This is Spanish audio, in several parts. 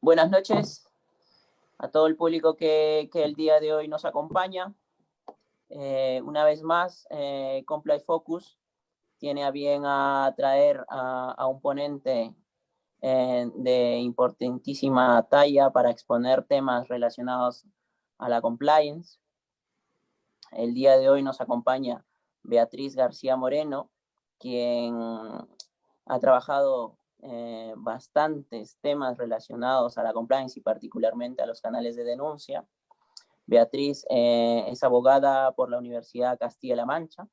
Buenas noches a todo el público que el día de hoy nos acompaña. Una vez más, Comply Focus tiene a bien a traer a un ponente de importantísima talla para exponer temas relacionados a la compliance. El día de hoy nos acompaña Beatriz García Moreno, quien ha trabajado bastantes temas relacionados a la compliance y particularmente a los canales de denuncia. Beatriz es abogada por la Universidad Castilla-La Mancha.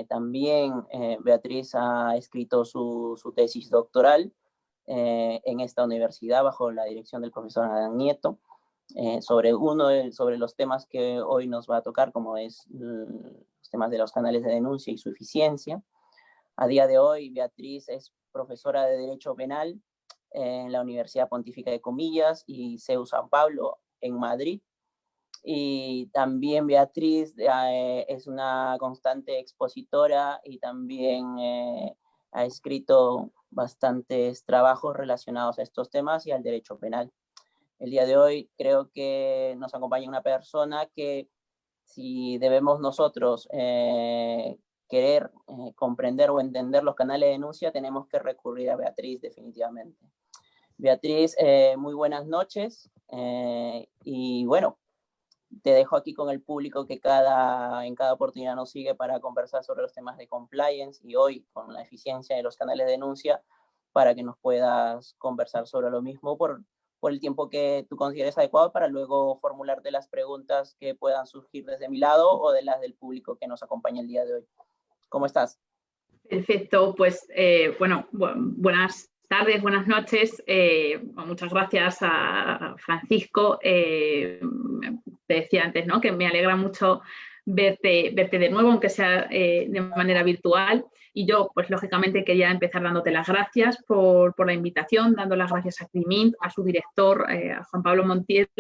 También Beatriz ha escrito su tesis doctoral en esta universidad bajo la dirección del profesor Adán Nieto, sobre los temas que hoy nos va a tocar, como es los temas de los canales de denuncia y su eficiencia. A día de hoy, Beatriz es profesora de Derecho Penal en la Universidad Pontificia de Comillas y CEU San Pablo en Madrid. Y también Beatriz es una constante expositora y también ha escrito bastantes trabajos relacionados a estos temas y al derecho penal. El día de hoy creo que nos acompaña una persona que, si debemos nosotros querer comprender o entender los canales de denuncia, tenemos que recurrir a Beatriz definitivamente. Beatriz, muy buenas noches y bueno, te dejo aquí con el público que en cada oportunidad nos sigue para conversar sobre los temas de compliance y hoy con la eficiencia de los canales de denuncia para que nos puedas conversar sobre lo mismo por el tiempo que tú consideres adecuado para luego formularte las preguntas que puedan surgir desde mi lado o de las del público que nos acompaña el día de hoy. ¿Cómo estás? Perfecto, pues buenas tardes, buenas noches. Muchas gracias a Francisco. Te decía antes, ¿no?, que me alegra mucho verte de nuevo, aunque sea de manera virtual. Y yo, pues lógicamente, quería empezar dándote las gracias por la invitación, dando las gracias a CRIMINT, a su director, a Juan Pablo Montiel,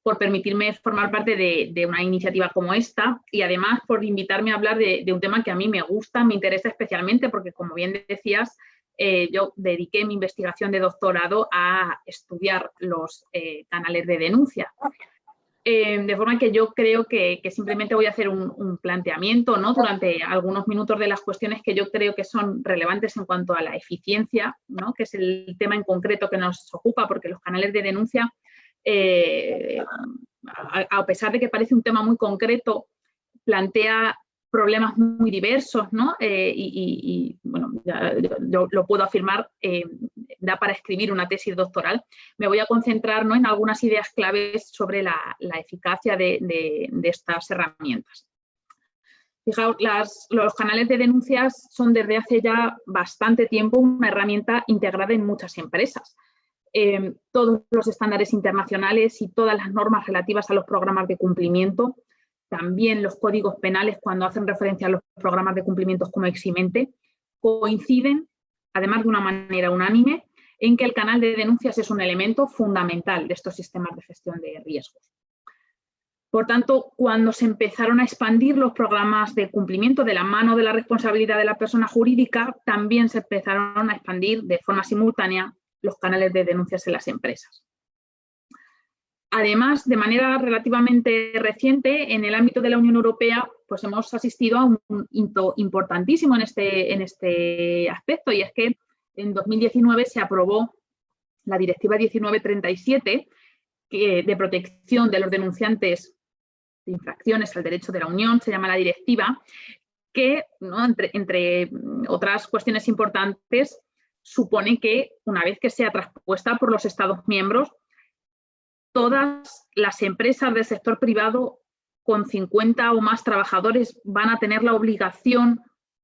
por permitirme formar parte de una iniciativa como esta y además por invitarme a hablar de un tema que a mí me gusta, me interesa especialmente porque, como bien decías, yo dediqué mi investigación de doctorado a estudiar los canales de denuncia. De forma que yo creo que simplemente voy a hacer un planteamiento, ¿no?, durante algunos minutos de las cuestiones que yo creo que son relevantes en cuanto a la eficiencia, ¿no?, que es el tema en concreto que nos ocupa, porque los canales de denuncia, a pesar de que parece un tema muy concreto, plantea problemas muy diversos, ¿no? Bueno, yo lo puedo afirmar, da para escribir una tesis doctoral. Me voy a concentrar, ¿no?, en algunas ideas claves sobre la eficacia de estas herramientas. Fijaos, los canales de denuncias son desde hace ya bastante tiempo una herramienta integrada en muchas empresas. Todos los estándares internacionales y todas las normas relativas a los programas de cumplimiento, también los códigos penales cuando hacen referencia a los programas de cumplimiento como eximente, coinciden, además de una manera unánime, en que el canal de denuncias es un elemento fundamental de estos sistemas de gestión de riesgos. Por tanto, cuando se empezaron a expandir los programas de cumplimiento de la mano de la responsabilidad de la persona jurídica, también se empezaron a expandir de forma simultánea los canales de denuncias en las empresas. Además, de manera relativamente reciente, en el ámbito de la Unión Europea, pues hemos asistido a un hito importantísimo en este aspecto, y es que en 2019 se aprobó la Directiva 1937 de protección de los denunciantes de infracciones al derecho de la Unión, se llama la directiva, que, ¿no?, entre otras cuestiones importantes, supone que una vez que sea traspuesta por los Estados miembros, todas las empresas del sector privado con 50 o más trabajadores van a tener la obligación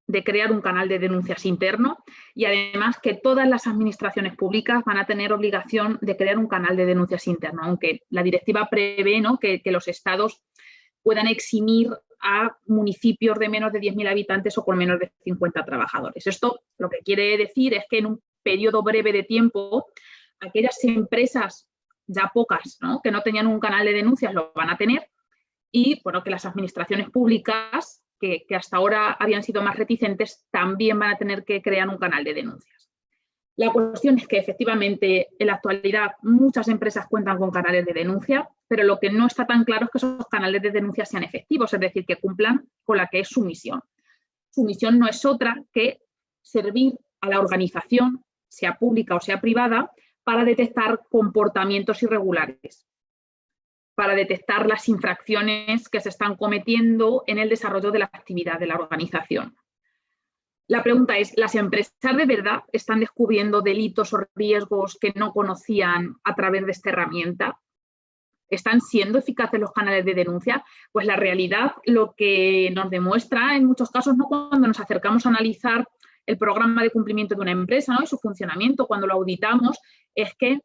de crear un canal de denuncias interno y además que todas las administraciones públicas van a tener obligación de crear un canal de denuncias interno, aunque la directiva prevé, ¿no?, que los estados puedan eximir a municipios de menos de 10.000 habitantes o con menos de 50 trabajadores. Esto lo que quiere decir es que en un periodo breve de tiempo, aquellas empresas, ya pocas, ¿no?, que no tenían un canal de denuncias, lo van a tener, y bueno, que las administraciones públicas, que hasta ahora habían sido más reticentes, también van a tener que crear un canal de denuncias. La cuestión es que efectivamente en la actualidad muchas empresas cuentan con canales de denuncia, pero lo que no está tan claro es que esos canales de denuncia sean efectivos, es decir, que cumplan con la que es su misión. Su misión no es otra que servir a la organización, sea pública o sea privada, para detectar comportamientos irregulares, para detectar las infracciones que se están cometiendo en el desarrollo de la actividad de la organización. La pregunta es, ¿las empresas de verdad están descubriendo delitos o riesgos que no conocían a través de esta herramienta? ¿Están siendo eficaces los canales de denuncia? Pues la realidad lo que nos demuestra en muchos casos, ¿no?, cuando nos acercamos a analizar el programa de cumplimiento de una empresa, ¿no?, y su funcionamiento, cuando lo auditamos, es que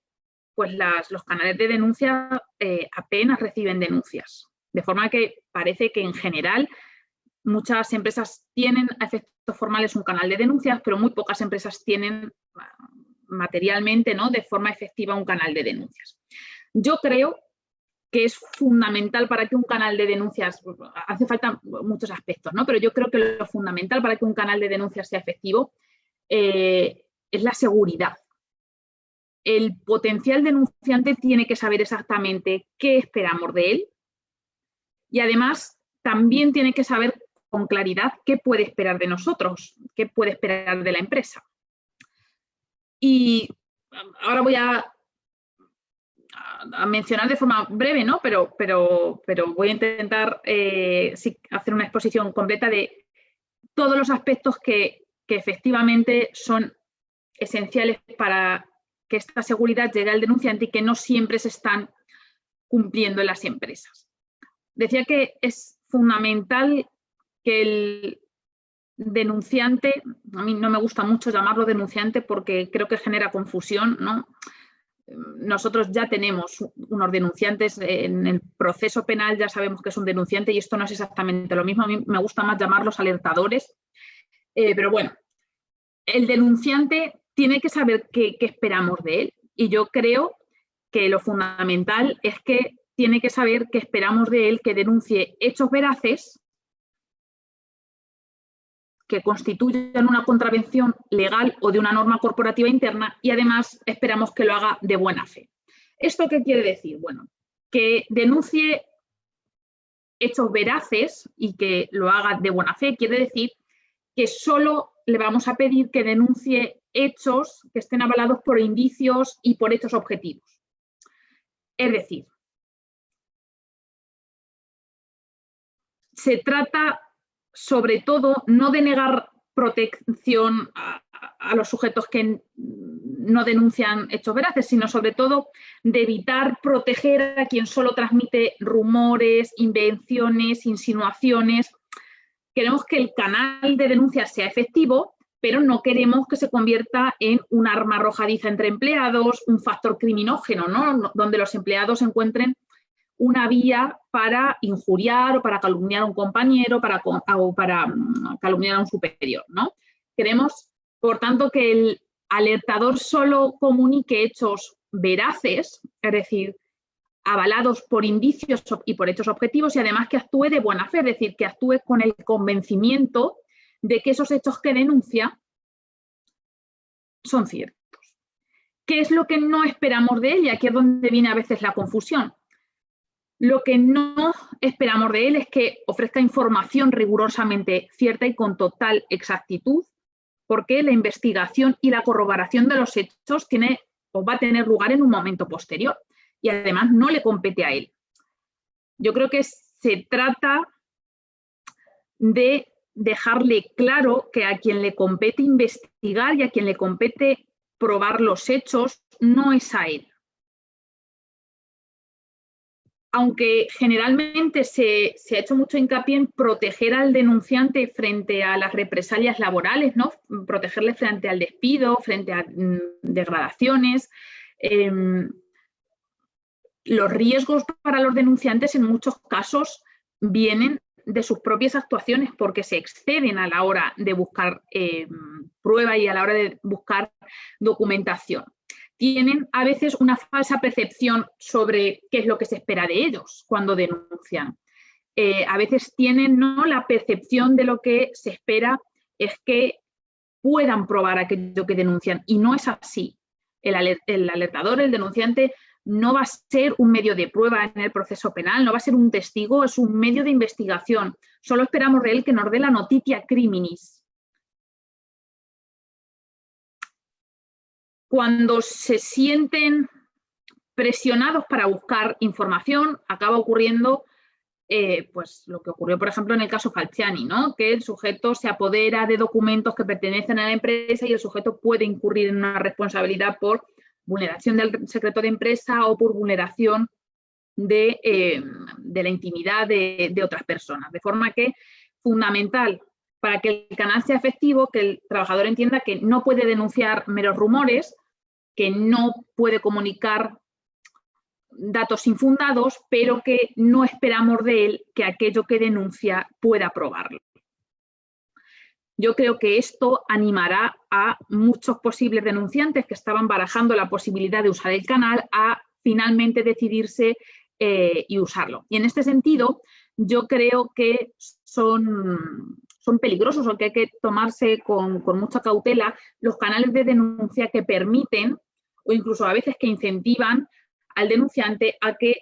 pues los canales de denuncia apenas reciben denuncias. De forma que parece que en general muchas empresas tienen a efectos formales un canal de denuncias, pero muy pocas empresas tienen materialmente, ¿no?, de forma efectiva un canal de denuncias. Yo creo que es fundamental para que un canal de denuncias, hace falta muchos aspectos, ¿no?, pero yo creo que lo fundamental para que un canal de denuncias sea efectivo es la seguridad. El potencial denunciante tiene que saber exactamente qué esperamos de él y además también tiene que saber con claridad qué puede esperar de nosotros, qué puede esperar de la empresa. Y ahora voy a mencionar de forma breve, ¿no?, pero voy a intentar hacer una exposición completa de todos los aspectos que efectivamente son esenciales para que esta seguridad llegue al denunciante y que no siempre se están cumpliendo en las empresas. Decía que es fundamental que el denunciante, a mí no me gusta mucho llamarlo denunciante porque creo que genera confusión, ¿no? Nosotros ya tenemos unos denunciantes en el proceso penal, ya sabemos que es un denunciante y esto no es exactamente lo mismo. A mí me gusta más llamarlos alertadores, pero bueno, el denunciante tiene que saber qué esperamos de él y yo creo que lo fundamental es que tiene que saber qué esperamos de él, que denuncie hechos veraces que constituyan una contravención legal o de una norma corporativa interna y además esperamos que lo haga de buena fe. ¿Esto qué quiere decir? Bueno, que denuncie hechos veraces y que lo haga de buena fe quiere decir que solo le vamos a pedir que denuncie hechos que estén avalados por indicios y por hechos objetivos. Es decir, se trata sobre todo no de negar protección a los sujetos que no denuncian hechos veraces, sino sobre todo de evitar proteger a quien solo transmite rumores, invenciones, insinuaciones. Queremos que el canal de denuncia sea efectivo, pero no queremos que se convierta en un arma arrojadiza entre empleados, un factor criminógeno, ¿no?, donde los empleados encuentren una vía para injuriar o para calumniar a un compañero o para calumniar a un superior, ¿no? Queremos, por tanto, que el alertador solo comunique hechos veraces, es decir, avalados por indicios y por hechos objetivos y además que actúe de buena fe, es decir, que actúe con el convencimiento de que esos hechos que denuncia son ciertos. ¿Qué es lo que no esperamos de él? Y aquí es donde viene a veces la confusión. Lo que no esperamos de él es que ofrezca información rigurosamente cierta y con total exactitud, porque la investigación y la corroboración de los hechos tiene o va a tener lugar en un momento posterior y además no le compete a él. Yo creo que se trata de dejarle claro que a quien le compete investigar y a quien le compete probar los hechos no es a él. Aunque generalmente se ha hecho mucho hincapié en proteger al denunciante frente a las represalias laborales, ¿no?, protegerle frente al despido, frente a degradaciones. Los riesgos para los denunciantes en muchos casos vienen de sus propias actuaciones porque se exceden a la hora de buscar prueba y a la hora de buscar documentación. Tienen a veces una falsa percepción sobre qué es lo que se espera de ellos cuando denuncian. A veces tienen, ¿no?, la percepción de lo que se espera es que puedan probar aquello que denuncian, y no es así. El alertador, el denunciante, no va a ser un medio de prueba en el proceso penal, no va a ser un testigo, es un medio de investigación. Solo esperamos de él que nos dé la notitia criminis. Cuando se sienten presionados para buscar información, acaba ocurriendo pues lo que ocurrió, por ejemplo, en el caso Falciani, ¿no? Que el sujeto se apodera de documentos que pertenecen a la empresa y el sujeto puede incurrir en una responsabilidad por vulneración del secreto de empresa o por vulneración de la intimidad de otras personas. De forma que, fundamental para que el canal sea efectivo, que el trabajador entienda que no puede denunciar meros rumores, que no puede comunicar datos infundados, pero que no esperamos de él que aquello que denuncia pueda probarlo. Yo creo que esto animará a muchos posibles denunciantes que estaban barajando la posibilidad de usar el canal a finalmente decidirse y usarlo. Y en este sentido, yo creo que son peligrosos o que hay que tomarse con mucha cautela los canales de denuncia que permiten o incluso a veces que incentivan al denunciante a que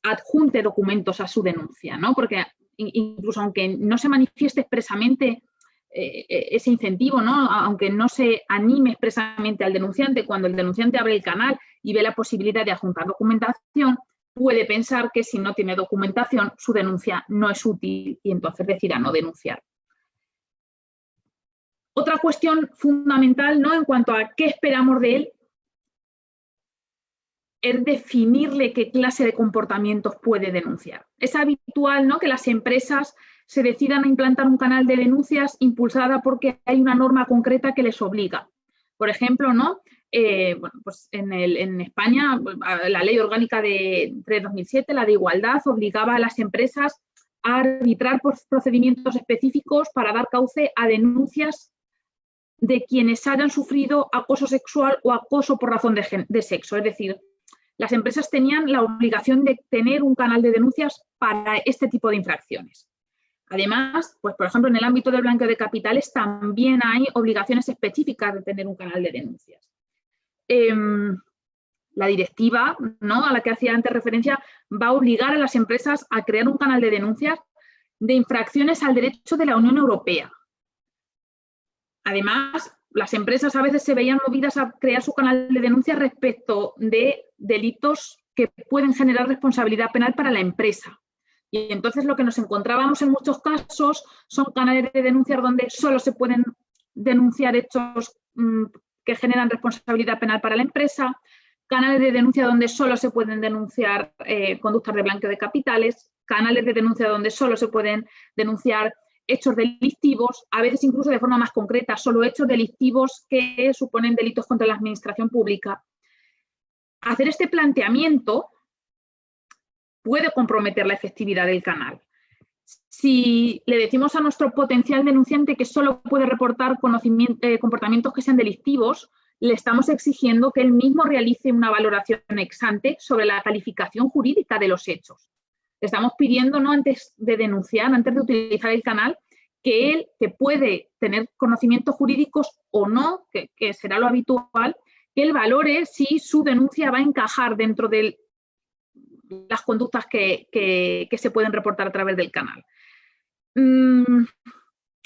adjunte documentos a su denuncia, ¿no? Porque incluso aunque no se manifieste expresamente ese incentivo, ¿no? Aunque no se anime expresamente al denunciante, cuando el denunciante abre el canal y ve la posibilidad de adjuntar documentación, puede pensar que si no tiene documentación, su denuncia no es útil y entonces decida no denunciar. Otra cuestión fundamental, ¿no? En cuanto a qué esperamos de él, es definirle qué clase de comportamientos puede denunciar. Es habitual, ¿no?, que las empresas se decidan a implantar un canal de denuncias impulsada porque hay una norma concreta que les obliga. Por ejemplo, ¿no? Bueno, pues en España, la ley orgánica de 2007, la de igualdad, obligaba a las empresas a arbitrar por procedimientos específicos para dar cauce a denuncias de quienes hayan sufrido acoso sexual o acoso por razón de sexo. Es decir, las empresas tenían la obligación de tener un canal de denuncias para este tipo de infracciones. Además, pues por ejemplo, en el ámbito del blanqueo de capitales también hay obligaciones específicas de tener un canal de denuncias. La directiva, ¿no?, a la que hacía antes referencia, va a obligar a las empresas a crear un canal de denuncias de infracciones al derecho de la Unión Europea. Además, las empresas a veces se veían movidas a crear su canal de denuncia respecto de delitos que pueden generar responsabilidad penal para la empresa. Y entonces lo que nos encontrábamos en muchos casos son canales de denuncia donde solo se pueden denunciar hechos que generan responsabilidad penal para la empresa, canales de denuncia donde solo se pueden denunciar conductas de blanqueo de capitales, canales de denuncia donde solo se pueden denunciar hechos delictivos, a veces incluso de forma más concreta, solo hechos delictivos que suponen delitos contra la administración pública. Hacer este planteamiento puede comprometer la efectividad del canal. Si le decimos a nuestro potencial denunciante que solo puede reportar comportamientos que sean delictivos, le estamos exigiendo que él mismo realice una valoración ex ante sobre la calificación jurídica de los hechos. Le estamos pidiendo, ¿no?, antes de denunciar, antes de utilizar el canal, que él, que puede tener conocimientos jurídicos o no, que será lo habitual, que él valore si su denuncia va a encajar dentro de las conductas que se pueden reportar a través del canal.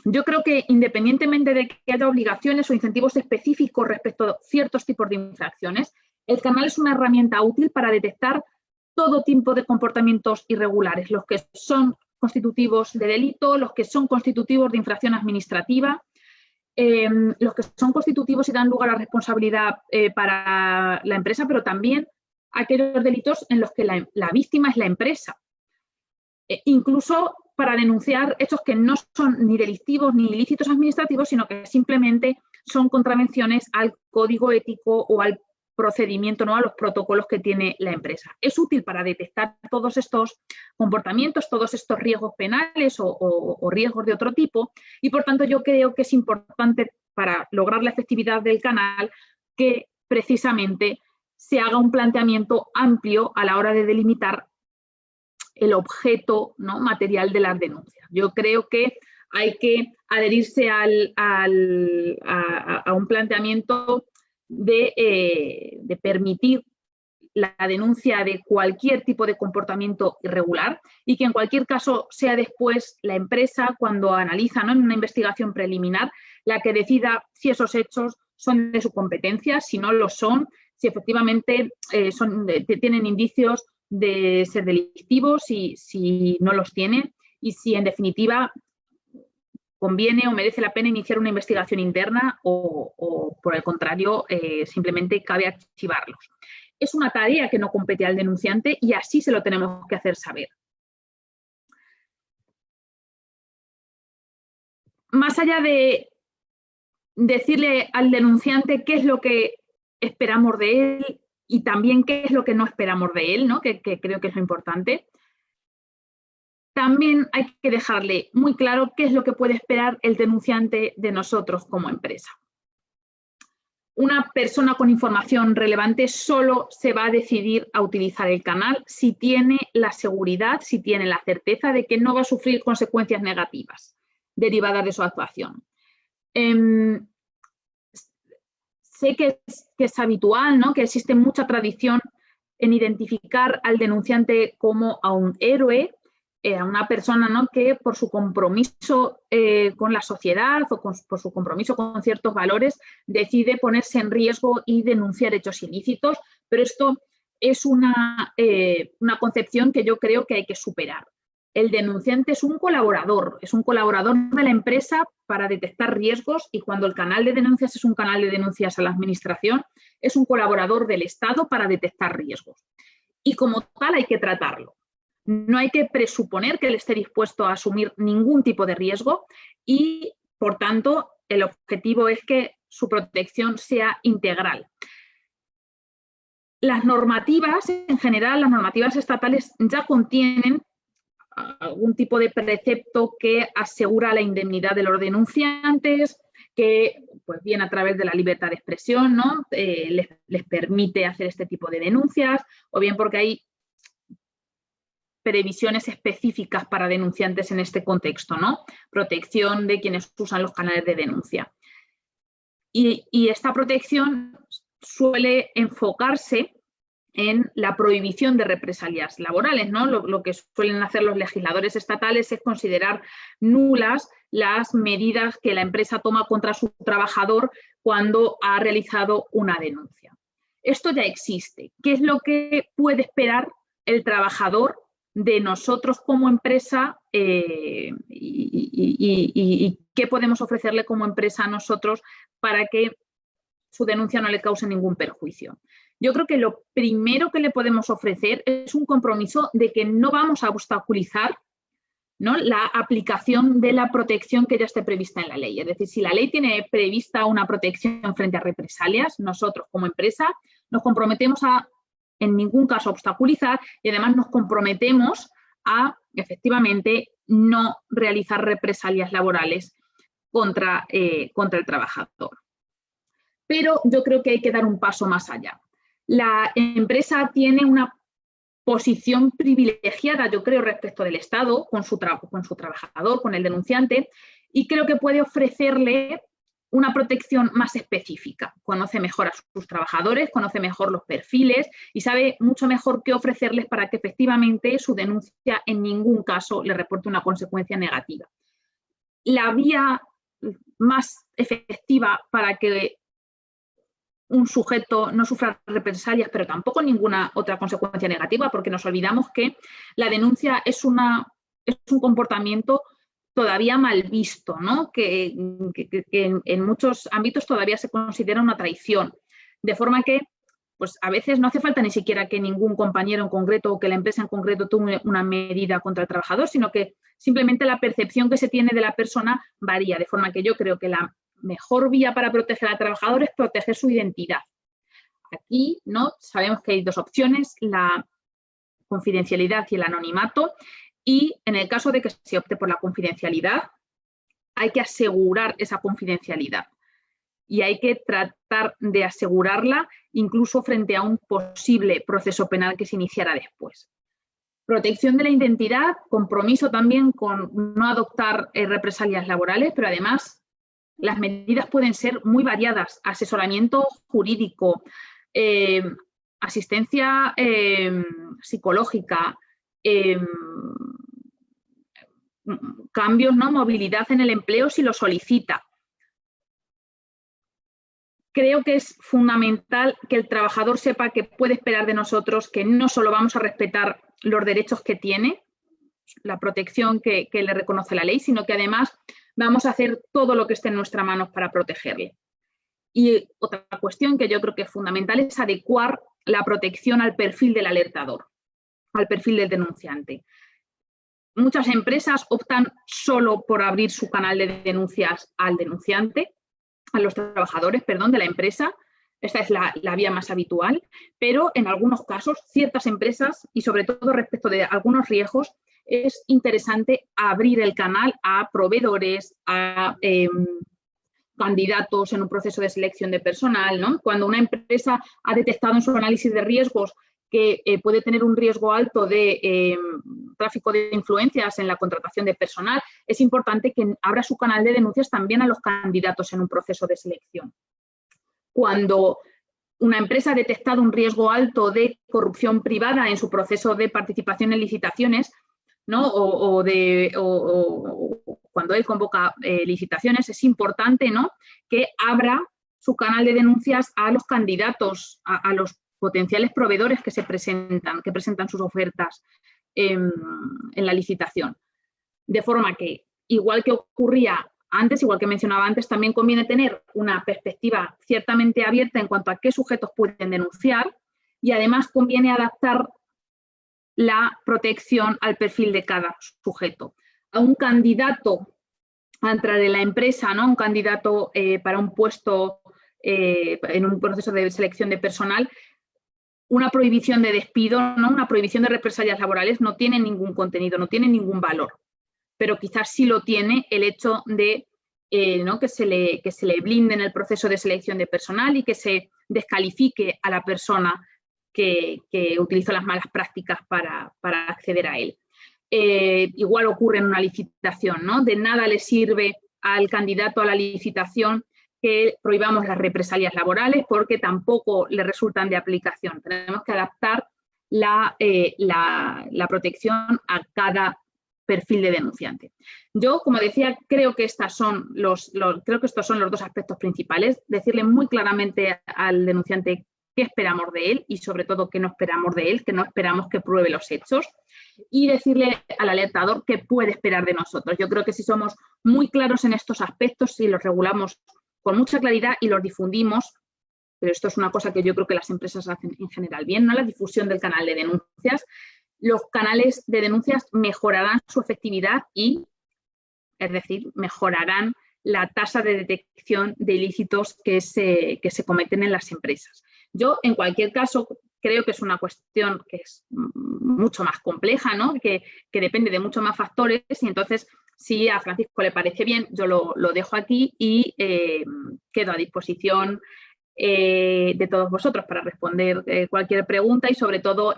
Yo creo que independientemente de que haya obligaciones o incentivos específicos respecto a ciertos tipos de infracciones, el canal es una herramienta útil para detectar todo tipo de comportamientos irregulares, los que son constitutivos de delito, los que son constitutivos de infracción administrativa, los que son constitutivos y dan lugar a responsabilidad para la empresa, pero también aquellos delitos en los que la víctima es la empresa. Incluso para denunciar hechos que no son ni delictivos ni ilícitos administrativos, sino que simplemente son contravenciones al código ético o al procedimiento, no a los protocolos que tiene la empresa. Es útil para detectar todos estos comportamientos, todos estos riesgos penales o riesgos de otro tipo, y por tanto yo creo que es importante para lograr la efectividad del canal que precisamente se haga un planteamiento amplio a la hora de delimitar el objeto, ¿no?, material de las denuncias. Yo creo que hay que adherirse a un planteamiento de permitir la denuncia de cualquier tipo de comportamiento irregular y que en cualquier caso sea después la empresa, cuando analiza, ¿no?, en una investigación preliminar, la que decida si esos hechos son de su competencia, si no lo son, si efectivamente tienen indicios de ser delictivos, si no los tienen y si en definitiva conviene o merece la pena iniciar una investigación interna o por el contrario, simplemente cabe archivarlos. Es una tarea que no compete al denunciante y así se lo tenemos que hacer saber. Más allá de decirle al denunciante qué es lo que esperamos de él y también qué es lo que no esperamos de él, ¿no?, que creo que es lo importante, también hay que dejarle muy claro qué es lo que puede esperar el denunciante de nosotros como empresa. Una persona con información relevante solo se va a decidir a utilizar el canal si tiene la seguridad, si tiene la certeza de que no va a sufrir consecuencias negativas derivadas de su actuación. Sé que es habitual, ¿no?, que existe mucha tradición en identificar al denunciante como a un héroe, a una persona, ¿no?, que por su compromiso con la sociedad o por su compromiso con ciertos valores decide ponerse en riesgo y denunciar hechos ilícitos, pero esto es una concepción que yo creo que hay que superar. El denunciante es un colaborador de la empresa para detectar riesgos y cuando el canal de denuncias es un canal de denuncias a la administración, es un colaborador del Estado para detectar riesgos. Y como tal hay que tratarlo. No hay que presuponer que él esté dispuesto a asumir ningún tipo de riesgo y, por tanto, el objetivo es que su protección sea integral. Las normativas, en general, las normativas estatales ya contienen algún tipo de precepto que asegura la indemnidad de los denunciantes, que, pues bien a través de la libertad de expresión, ¿no?, les permite hacer este tipo de denuncias, o bien porque hay previsiones específicas para denunciantes en este contexto, ¿no? Protección de quienes usan los canales de denuncia. Y esta protección suele enfocarse en la prohibición de represalias laborales, ¿no? Lo que suelen hacer los legisladores estatales es considerar nulas las medidas que la empresa toma contra su trabajador cuando ha realizado una denuncia. Esto ya existe. ¿Qué es lo que puede esperar el trabajador de nosotros como empresa y qué podemos ofrecerle como empresa a nosotros para que su denuncia no le cause ningún perjuicio? Yo creo que lo primero que le podemos ofrecer es un compromiso de que no vamos a obstaculizar, ¿no?, la aplicación de la protección que ya esté prevista en la ley. Es decir, si la ley tiene prevista una protección frente a represalias, nosotros como empresa nos comprometemos a en ningún caso obstaculizar y además nos comprometemos a efectivamente no realizar represalias laborales contra el trabajador. Pero yo creo que hay que dar un paso más allá. La empresa tiene una posición privilegiada, yo creo, respecto del Estado, con su trabajador, con el denunciante, y creo que puede ofrecerle una protección más específica. Conoce mejor a sus trabajadores, conoce mejor los perfiles y sabe mucho mejor qué ofrecerles para que efectivamente su denuncia en ningún caso le reporte una consecuencia negativa. La vía más efectiva para que un sujeto no sufra represalias, pero tampoco ninguna otra consecuencia negativa, porque nos olvidamos que la denuncia es un comportamiento todavía mal visto, ¿no?, que en muchos ámbitos todavía se considera una traición. De forma que, pues a veces no hace falta ni siquiera que ningún compañero en concreto o que la empresa en concreto tome una medida contra el trabajador, sino que simplemente la percepción que se tiene de la persona varía. De forma que yo creo que la mejor vía para proteger al trabajador es proteger su identidad. Aquí, ¿no?, sabemos que hay dos opciones, la confidencialidad y el anonimato. Y en el caso de que se opte por la confidencialidad, hay que asegurar esa confidencialidad y hay que tratar de asegurarla incluso frente a un posible proceso penal que se iniciara después. Protección de la identidad, compromiso también con no adoptar represalias laborales, pero además las medidas pueden ser muy variadas. Asesoramiento jurídico, asistencia psicológica, cambios, ¿no? Movilidad en el empleo si lo solicita. Creo que es fundamental que el trabajador sepa que puede esperar de nosotros, que no solo vamos a respetar los derechos que tiene, la protección que le reconoce la ley, sino que además vamos a hacer todo lo que esté en nuestras manos para protegerle. Y otra cuestión que yo creo que es fundamental es adecuar la protección al perfil del alertador, al perfil del denunciante. Muchas empresas optan solo por abrir su canal de denuncias al denunciante, a los trabajadores, perdón, de la empresa. Esta es la vía más habitual, pero en algunos casos, ciertas empresas, y sobre todo respecto de algunos riesgos, es interesante abrir el canal a proveedores, a candidatos en un proceso de selección de personal, ¿no? Cuando una empresa ha detectado en su análisis de riesgos que puede tener un riesgo alto de tráfico de influencias en la contratación de personal, es importante que abra su canal de denuncias también a los candidatos en un proceso de selección. Cuando una empresa ha detectado un riesgo alto de corrupción privada en su proceso de participación en licitaciones, ¿no? o cuando él convoca licitaciones, es importante, ¿no?, que abra su canal de denuncias a los candidatos, a los potenciales proveedores que presentan sus ofertas en la licitación. De forma que, igual que ocurría antes, igual que mencionaba antes, también conviene tener una perspectiva ciertamente abierta en cuanto a qué sujetos pueden denunciar, y además conviene adaptar la protección al perfil de cada sujeto. A un candidato a entrar en la empresa, ¿no?, un candidato para un puesto en un proceso de selección de personal, una prohibición de despido, ¿no?, una prohibición de represalias laborales no tiene ningún contenido, no tiene ningún valor, pero quizás sí lo tiene el hecho de ¿no?, que se le blinde en el proceso de selección de personal y que se descalifique a la persona que utilizó las malas prácticas para acceder a él. Igual ocurre en una licitación, ¿no? De nada le sirve al candidato a la licitación que prohibamos las represalias laborales porque tampoco le resultan de aplicación. Tenemos que adaptar la protección a cada perfil de denunciante. Yo, como decía, creo que estos son los dos aspectos principales. Decirle muy claramente al denunciante qué esperamos de él y, sobre todo, qué no esperamos de él, que no esperamos que pruebe los hechos, y decirle al alertador qué puede esperar de nosotros. Yo creo que si somos muy claros en estos aspectos, si los regulamos con mucha claridad y los difundimos, pero esto es una cosa que yo creo que las empresas hacen en general bien, ¿no?, la difusión del canal de denuncias, los canales de denuncias mejorarán su efectividad y, es decir, mejorarán la tasa de detección de ilícitos que se cometen en las empresas. Yo, en cualquier caso, creo que es una cuestión que es mucho más compleja, ¿no?, que depende de muchos más factores, y entonces, si a Francisco le parece bien, yo lo dejo aquí y quedo a disposición de todos vosotros para responder cualquier pregunta, y sobre todo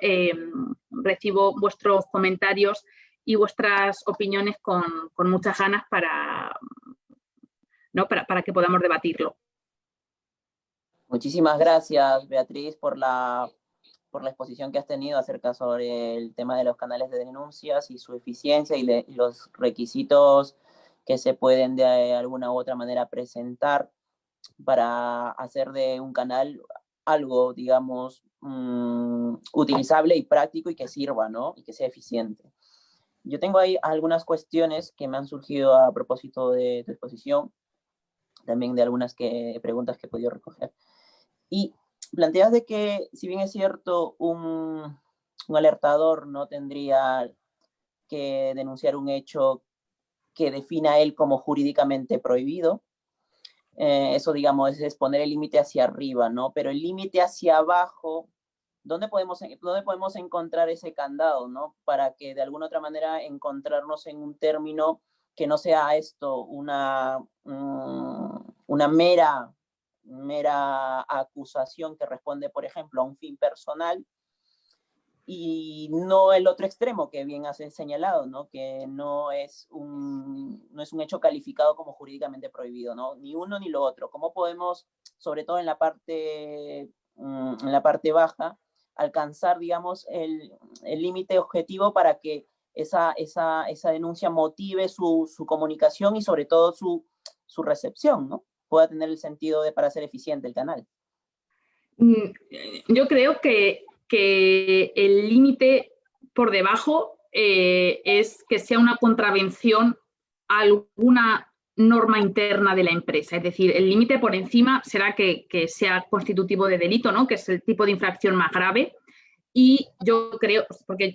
recibo vuestros comentarios y vuestras opiniones con muchas ganas para que podamos debatirlo. Muchísimas gracias, Beatriz, por la exposición que has tenido acerca sobre el tema de los canales de denuncias y su eficiencia y los requisitos que se pueden de alguna u otra manera presentar para hacer de un canal algo, digamos, utilizable y práctico y que sirva, ¿no?, y que sea eficiente. Yo tengo ahí algunas cuestiones que me han surgido a propósito de tu exposición, también de algunas preguntas que he podido recoger. Y planteas de que, si bien es cierto, un alertador no tendría que denunciar un hecho que defina él como jurídicamente prohibido, eso, digamos, es poner el límite hacia arriba, ¿no? Pero el límite hacia abajo, ¿dónde podemos encontrar ese candado, ¿no? Para que de alguna otra manera encontrarnos en un término que no sea esto, una mera acusación que responde, por ejemplo, a un fin personal, y no el otro extremo que bien has señalado, ¿no? Que no es un hecho calificado como jurídicamente prohibido, ¿no? Ni uno ni lo otro. ¿Cómo podemos, sobre todo en la parte baja, alcanzar, digamos, el límite objetivo para que esa denuncia motive su comunicación y sobre todo su recepción, ¿no? Pueda tener el sentido para ser eficiente el canal? Yo creo que el límite por debajo es que sea una contravención a alguna norma interna de la empresa. Es decir, el límite por encima será que sea constitutivo de delito, ¿no? Que es el tipo de infracción más grave. Y yo creo, porque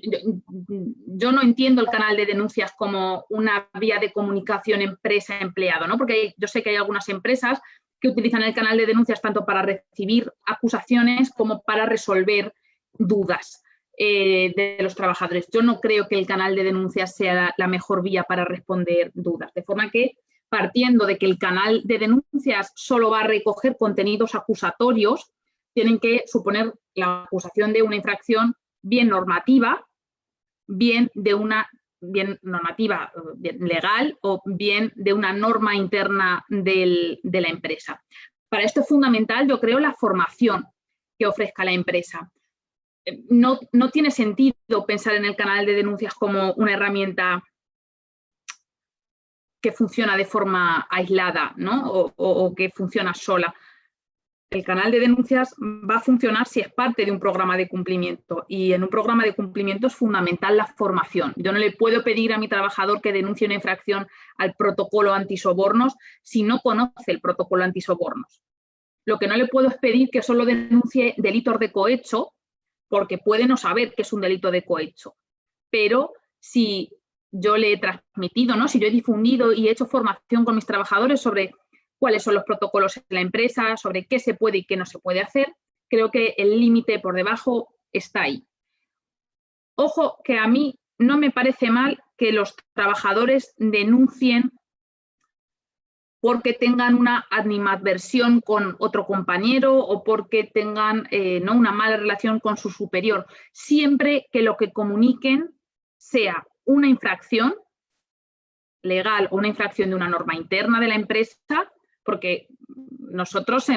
yo no entiendo el canal de denuncias como una vía de comunicación empresa-empleado, ¿no? Porque yo sé que hay algunas empresas que utilizan el canal de denuncias tanto para recibir acusaciones como para resolver dudas de los trabajadores. Yo no creo que el canal de denuncias sea la mejor vía para responder dudas, de forma que, partiendo de que el canal de denuncias solo va a recoger contenidos acusatorios, tienen que suponer la acusación de una infracción bien normativa, bien normativa, bien legal o bien de una norma interna de la empresa. Para esto es fundamental, yo creo, la formación que ofrezca la empresa. No tiene sentido pensar en el canal de denuncias como una herramienta que funciona de forma aislada, ¿no? o que funciona sola. El canal de denuncias va a funcionar si es parte de un programa de cumplimiento, y en un programa de cumplimiento es fundamental la formación. Yo no le puedo pedir a mi trabajador que denuncie una infracción al protocolo antisobornos si no conoce el protocolo antisobornos. Lo que no le puedo es pedir que solo denuncie delitos de cohecho, porque puede no saber que es un delito de cohecho. Pero si yo le he transmitido, ¿no? Si yo he difundido y he hecho formación con mis trabajadores sobre cuáles son los protocolos en la empresa, sobre qué se puede y qué no se puede hacer, creo que el límite por debajo está ahí. Ojo, que a mí no me parece mal que los trabajadores denuncien porque tengan una animadversión con otro compañero o porque tengan ¿no? una mala relación con su superior, siempre que lo que comuniquen sea una infracción legal o una infracción de una norma interna de la empresa, porque nosotros,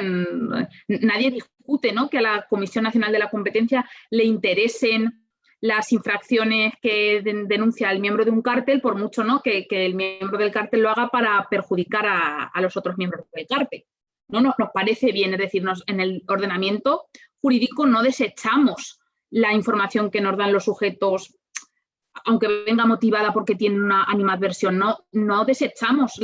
nadie discute, ¿no?, que a la Comisión Nacional de la Competencia le interesen las infracciones que denuncia el miembro de un cártel, por mucho, ¿no?, que el miembro del cártel lo haga para perjudicar a los otros miembros del cártel. No nos parece bien, es decir, en el ordenamiento jurídico no desechamos la información que nos dan los sujetos, aunque venga motivada porque tienen una animadversión, no desechamos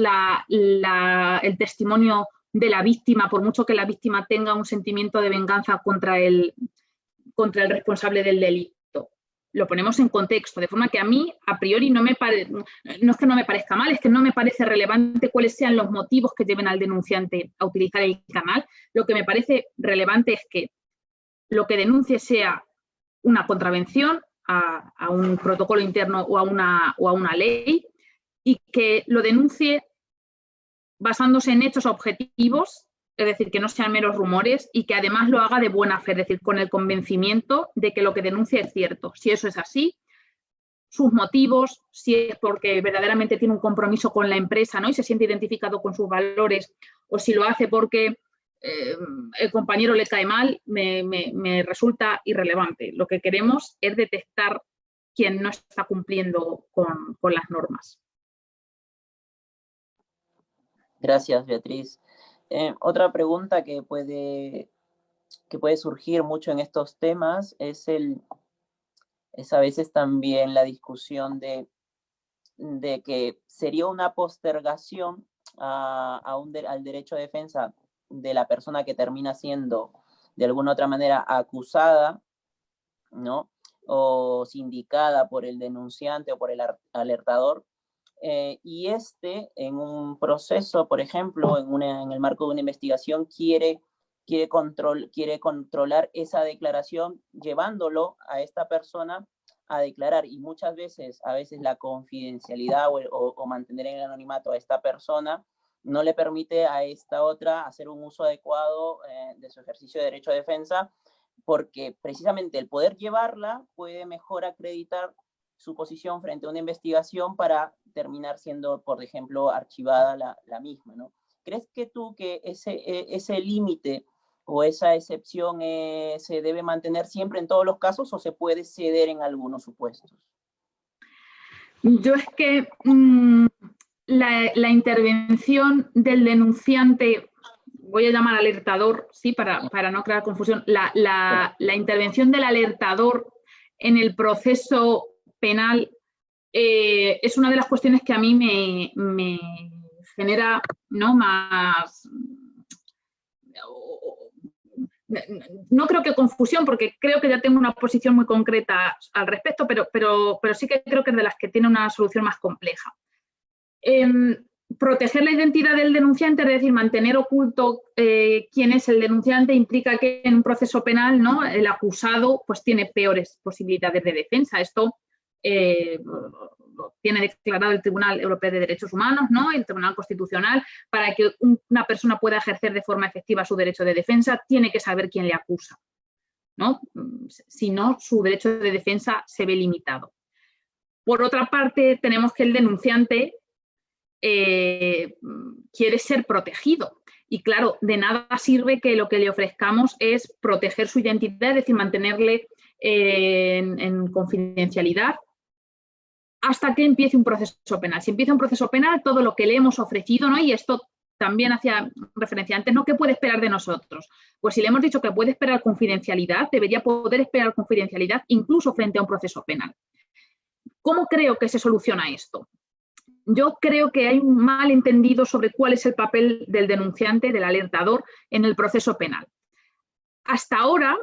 el testimonio de la víctima, por mucho que la víctima tenga un sentimiento de venganza contra el responsable del delito. Lo ponemos en contexto, de forma que a mí, a priori, no es que no me parezca mal, es que no me parece relevante cuáles sean los motivos que lleven al denunciante a utilizar el canal. Lo que me parece relevante es que lo que denuncie sea una contravención a un protocolo interno o a una ley, y que lo denuncie basándose en hechos objetivos, es decir, que no sean meros rumores, y que además lo haga de buena fe, es decir, con el convencimiento de que lo que denuncia es cierto. Si eso es así, sus motivos, si es porque verdaderamente tiene un compromiso con la empresa, ¿no?, y se siente identificado con sus valores, o si lo hace porque el compañero le cae mal, me resulta irrelevante. Lo que queremos es detectar quien no está cumpliendo con las normas. Gracias, Beatriz. Otra pregunta que puede surgir mucho en estos temas es a veces también la discusión de que sería una postergación al derecho de defensa de la persona que termina siendo de alguna otra manera acusada, ¿no?, o sindicada por el denunciante o por el alertador, y en un proceso, por ejemplo, en el marco de una investigación, quiere controlar esa declaración, llevándolo a esta persona a declarar, y muchas veces, la confidencialidad o mantener en el anonimato a esta persona no le permite a esta otra hacer un uso adecuado de su ejercicio de derecho de defensa, porque precisamente el poder llevarla puede mejor acreditar su posición frente a una investigación para terminar siendo, por ejemplo, archivada la misma, ¿no? ¿Crees que tú que ese límite o esa excepción se debe mantener siempre en todos los casos o se puede ceder en algunos supuestos? Yo es que la intervención del denunciante, voy a llamar alertador, sí, para no crear confusión, la intervención del alertador en el proceso penal es una de las cuestiones que a mí me genera, ¿no?, más... No creo que confusión, porque creo que ya tengo una posición muy concreta al respecto, pero sí que creo que es de las que tiene una solución más compleja. Proteger la identidad del denunciante, es decir, mantener oculto quién es el denunciante, implica que en un proceso penal, ¿no?, el acusado pues tiene peores posibilidades de defensa. Esto lo tiene declarado el Tribunal Europeo de Derechos Humanos, ¿no?, el Tribunal Constitucional. Para que una persona pueda ejercer de forma efectiva su derecho de defensa, tiene que saber quién le acusa, ¿no? Si no, su derecho de defensa se ve limitado. Por otra parte, tenemos que el denunciante quiere ser protegido. Y claro, de nada sirve que lo que le ofrezcamos es proteger su identidad, es decir, mantenerle en confidencialidad hasta que empiece un proceso penal. Si empieza un proceso penal, todo lo que le hemos ofrecido, ¿no?, y esto también hacía referencia antes, ¿no?, ¿qué puede esperar de nosotros? Pues si le hemos dicho que puede esperar confidencialidad, debería poder esperar confidencialidad incluso frente a un proceso penal. ¿Cómo creo que se soluciona esto? Yo creo que hay un malentendido sobre cuál es el papel del denunciante, del alertador, en el proceso penal. Hasta ahora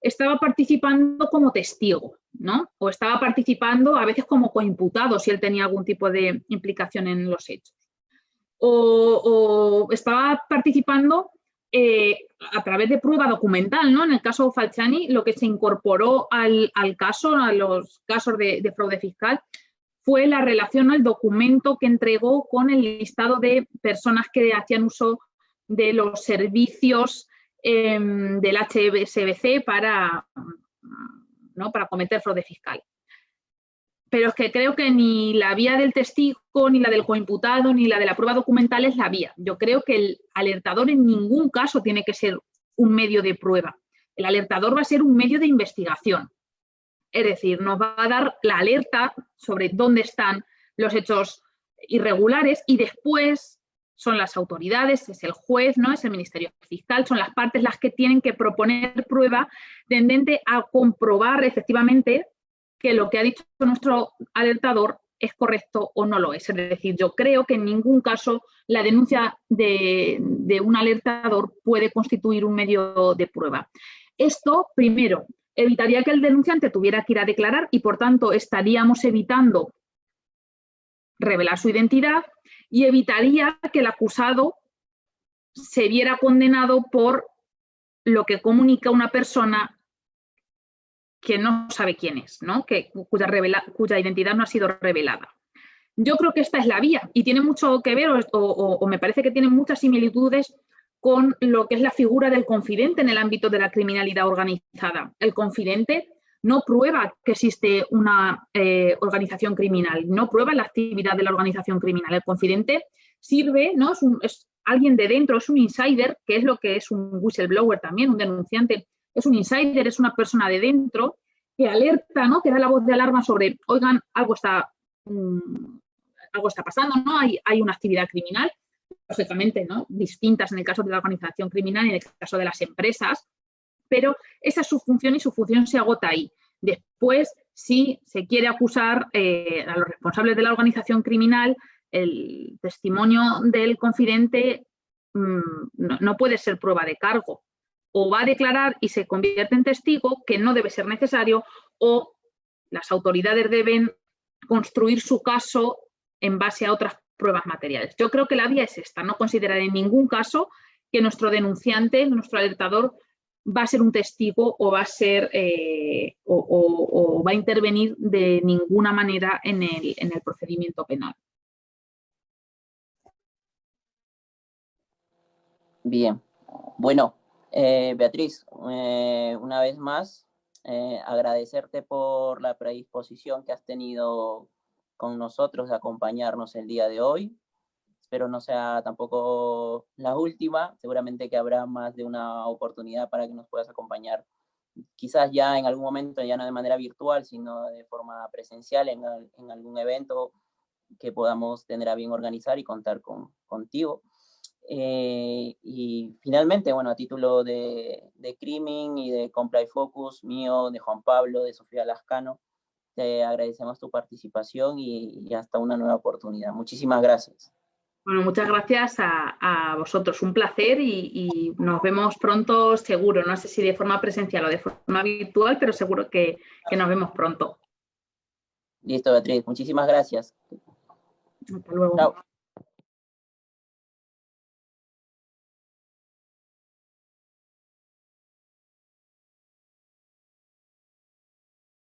estaba participando como testigo, ¿no?, o estaba participando a veces como coimputado si él tenía algún tipo de implicación en los hechos. O estaba participando a través de prueba documental, ¿no? En el caso Falciani, lo que se incorporó al caso, a los casos de fraude fiscal, fue la relación, ¿no?, el documento que entregó con el listado de personas que hacían uso de los servicios del HSBC para cometer fraude fiscal. Pero es que creo que ni la vía del testigo, ni la del coimputado, ni la de la prueba documental es la vía. Yo creo que el alertador en ningún caso tiene que ser un medio de prueba. El alertador va a ser un medio de investigación. Es decir, nos va a dar la alerta sobre dónde están los hechos irregulares y después son las autoridades, es el juez, ¿no?, es el Ministerio Fiscal, son las partes las que tienen que proponer prueba tendente a comprobar efectivamente que lo que ha dicho nuestro alertador es correcto o no lo es. Es decir, yo creo que en ningún caso la denuncia de un alertador puede constituir un medio de prueba. Esto, primero, evitaría que el denunciante tuviera que ir a declarar y, por tanto, estaríamos evitando revelar su identidad y evitaría que el acusado se viera condenado por lo que comunica una persona que no sabe quién es, ¿no?, cuya identidad no ha sido revelada. Yo creo que esta es la vía y tiene mucho que ver, o me parece que tiene muchas similitudes con lo que es la figura del confidente en el ámbito de la criminalidad organizada. El confidente no prueba que existe una organización criminal, no prueba la actividad de la organización criminal. El confidente sirve, ¿no?, es alguien de dentro, es un insider, que es lo que es un whistleblower también, un denunciante. Es un insider, es una persona de dentro que alerta, ¿no?, que da la voz de alarma sobre, oigan, algo está pasando, ¿no?, hay una actividad criminal, lógicamente, ¿no?, distintas en el caso de la organización criminal y en el caso de las empresas, pero esa es su función y su función se agota ahí. Después, si se quiere acusar a los responsables de la organización criminal, el testimonio del confidente no puede ser prueba de cargo. O va a declarar y se convierte en testigo, que no debe ser necesario, o las autoridades deben construir su caso en base a otras pruebas materiales. Yo creo que la vía es esta, no considerar en ningún caso que nuestro denunciante, nuestro alertador, va a ser un testigo o va a ser o va a intervenir de ninguna manera en el procedimiento penal. Bien, bueno, Beatriz, una vez más, agradecerte por la predisposición que has tenido con nosotros de acompañarnos el día de hoy. Espero no sea tampoco la última, seguramente que habrá más de una oportunidad para que nos puedas acompañar, quizás ya en algún momento, ya no de manera virtual, sino de forma presencial en algún evento que podamos tener a bien organizar y contar contigo. Y finalmente, bueno, a título de Crimin y de Comply Focus, mío, de Juan Pablo, de Sofía Lascano, te agradecemos tu participación y hasta una nueva oportunidad. Muchísimas gracias. Bueno, muchas gracias a vosotros, un placer y nos vemos pronto seguro, no sé si de forma presencial o de forma virtual, pero seguro que nos vemos pronto. Listo, Beatriz, muchísimas gracias. Hasta luego. Chao.